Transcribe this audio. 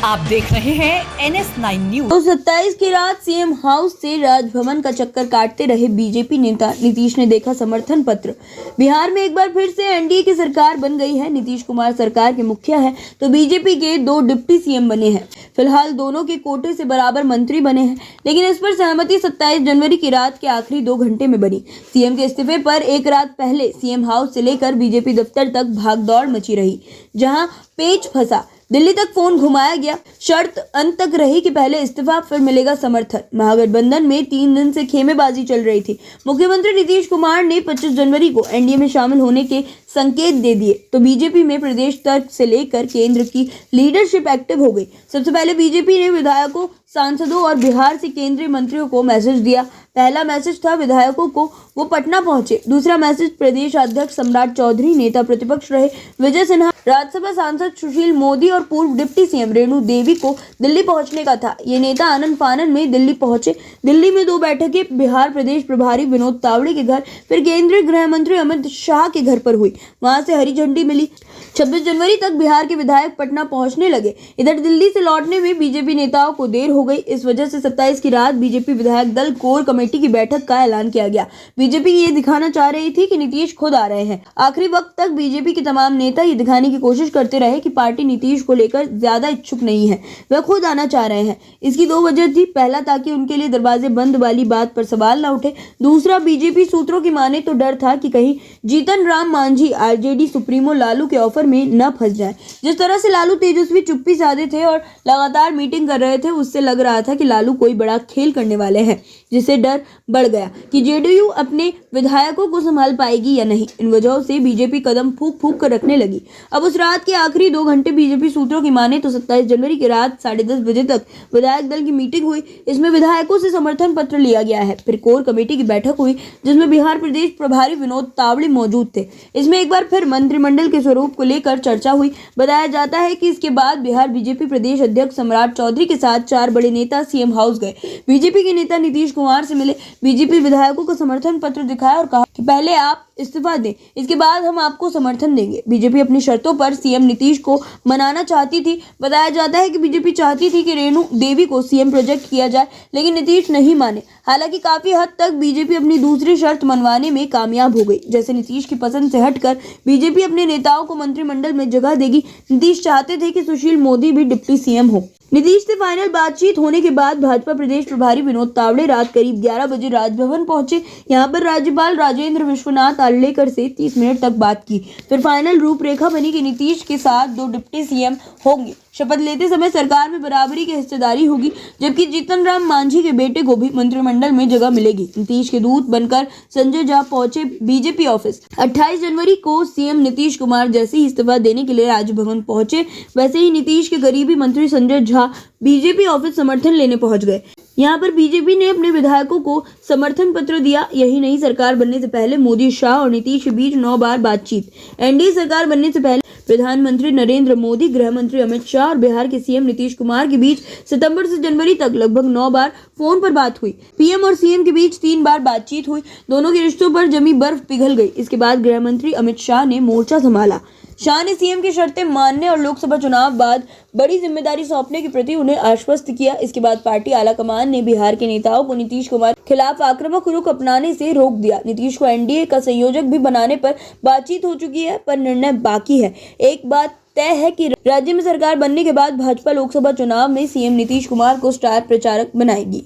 आप देख रहे हैं NS9 न्यूज। तो 27 की रात सीएम हाउस से राजभवन का चक्कर काटते रहे बीजेपी नेता नीतीश ने देखा समर्थन पत्र। बिहार में एक बार फिर से एनडीए की सरकार बन गई है। नीतीश कुमार सरकार के मुखिया है तो बीजेपी के 2 डिप्टी सीएम बने हैं। फिलहाल दोनों के कोटे से बराबर मंत्री बने हैं, लेकिन इस पर सहमति 27 जनवरी की रात के आखिरी 2 घंटे में बनी। सीएम के इस्तीफे पर एक रात पहले सीएम हाउस से लेकर बीजेपी दफ्तर तक भागदौड़ मची रही, जहां पेच फंसा। दिल्ली तक फोन घुमाया गया। शर्त अंत तक रही कि पहले इस्तीफा फिर मिलेगा समर्थन। महागठबंधन में 3 दिन से खेमेबाजी चल रही थी। मुख्यमंत्री नीतीश कुमार ने 25 जनवरी को एनडीए में शामिल होने के संकेत दे दिए तो बीजेपी में प्रदेश तक से लेकर केंद्र की लीडरशिप एक्टिव हो गई। सबसे पहले बीजेपी ने विधायकों, सांसदों और बिहार से केंद्रीय मंत्रियों को मैसेज दिया। पहला मैसेज था विधायकों को, वो पटना पहुंचे। दूसरा मैसेज प्रदेश अध्यक्ष सम्राट चौधरी, नेता प्रतिपक्ष रहे विजय सिन्हा, राज्यसभा सांसद सुशील मोदी और पूर्व डिप्टी सीएम रेणु देवी को दिल्ली पहुंचने का था। ये नेता आनंद फानन में दिल्ली पहुंचे। दिल्ली में 2 बैठकें बिहार प्रदेश प्रभारी विनोद तावड़े के घर, फिर केंद्रीय गृह मंत्री अमित शाह के घर पर हुई। वहां से हरी झंडी मिली। 26 जनवरी तक बिहार के विधायक पटना पहुंचने लगे। इधर दिल्ली से लौटने में बीजेपी नेताओं को देर हो गई। इस वजह से 27 की रात बीजेपी विधायक दल कोर कमेटी की बैठक का ऐलान किया गया। बीजेपी ये दिखाना चाह रही थी कि नीतीश खुद आ रहे हैं। आखिरी वक्त तक बीजेपी के तमाम नेता ये दिखाने की कोशिश करते रहे कि पार्टी नीतीश को लेकर ज्यादा इच्छुक नहीं है, वह खुद आना चाह रहे हैं। इसकी 2 वजह थी। पहला, ताकि उनके लिए दरवाजे बंद वाली बात पर सवाल न उठे। दूसरा, बीजेपी सूत्रों की माने तो डर था कि कहीं जीतन राम मांझी आरजेडी सुप्रीमो लालू के ऑफर में न फंस जाए। जिस तरह से लालू तेजस्वी चुप्पी साधे थे और लगातार मीटिंग कर रहे थे, उससे लग रहा था कि लालू कोई बड़ा खेल करने वाले हैं, जिससे डर बढ़ गया कि जेडीयू अपने विधायकों को संभाल पाएगी या नहीं। इन वजहों से बीजेपी कदम फूंक फूंक कर रखने लगी। अब उस रात के आखिरी 2 घंटे बीजेपी सूत्रों की माने तो 27 जनवरी की रात 10:30 बजे तक विधायक दल की मीटिंग हुई। इसमें विधायकों से समर्थन पत्र लिया गया है। फिर कोर कमेटी की बैठक हुई, जिसमें बिहार प्रदेश प्रभारी विनोद तावड़े मौजूद थे। इसमें एक बार फिर मंत्रिमंडल के स्वरूप को लेकर चर्चा हुई। बताया जाता है कि इसके बाद बिहार बीजेपी प्रदेश अध्यक्ष सम्राट चौधरी के साथ 4 बड़े नेता सीएम हाउस गए। बीजेपी के नेता नीतीश कुमार से मिले। बीजेपी विधायकों को समर्थन पत्र दिखाया और कहा कि पहले आप इस्तीफा दें, इसके बाद हम आपको समर्थन देंगे। बीजेपी अपनी शर्तों पर सीएम नीतीश को मनाना चाहती थी। बताया जाता है कि बीजेपी चाहती थी कि रेणु देवी को सीएम प्रोजेक्ट किया जाए, लेकिन नीतीश नहीं माने। हालांकि काफी हद तक बीजेपी अपनी दूसरी शर्त मनवाने में कामयाब हो गई। जैसे नीतीश की पसंद से हटकर बीजेपी अपने नेताओं को मंत्रिमंडल में जगह देगी। नीतीश चाहते थे कि सुशील मोदी भी डिप्टी सीएम हो। नीतीश से फाइनल बातचीत होने के बाद भाजपा प्रदेश प्रभारी विनोद तावड़े रात करीब 11 बजे राजभवन पहुंचे। यहां पर राज्यपाल राजेंद्र विश्वनाथ आर्लेकर से 30 मिनट तक बात की। फिर फाइनल रूपरेखा बनी कि नीतीश के साथ 2 डिप्टी सीएम होंगे। शपथ लेते समय सरकार में बराबरी की हिस्सेदारी होगी, जबकि जीतन राम मांझी के बेटे को भी मंत्रिमंडल में जगह मिलेगी। नीतीश के दूत बनकर संजय झा पहुंचे बीजेपी ऑफिस। 28 जनवरी को सीएम नीतीश कुमार जैसे ही इस्तीफा देने के लिए राजभवन पहुंचे, वैसे ही नीतीश के करीबी मंत्री संजय झा बीजेपी ऑफिस समर्थन लेने पहुंच गए। यहाँ पर बीजेपी ने अपने विधायकों को समर्थन पत्र दिया। यही नहीं, सरकार बनने से पहले मोदी, शाह और नीतीश के बीच 9 बार बातचीत। एनडीए सरकार बनने से पहले प्रधानमंत्री नरेंद्र मोदी, गृह मंत्री अमित शाह और बिहार के सीएम नीतीश कुमार के बीच सितंबर से जनवरी तक लगभग 9 बार फोन पर बात हुई। पीएम और सीएम के बीच 3 बार बातचीत हुई। दोनों के रिश्तों पर जमी बर्फ पिघल गई। इसके बाद गृह मंत्री अमित शाह ने मोर्चा संभाला। शाह ने सीएम की शर्तें मानने और लोकसभा चुनाव बाद बड़ी जिम्मेदारी सौंपने के प्रति उन्हें आश्वस्त किया। इसके बाद पार्टी आलाकमान ने बिहार के नेताओं को नीतीश कुमार के खिलाफ आक्रामक रुख अपनाने से रोक दिया। नीतीश को एनडीए का संयोजक भी बनाने पर बातचीत हो चुकी है, पर निर्णय बाकी है। एक बात तय है कि राज्य में सरकार बनने के बाद भाजपा लोकसभा चुनाव में सीएम नीतीश कुमार को स्टार प्रचारक बनाएगी।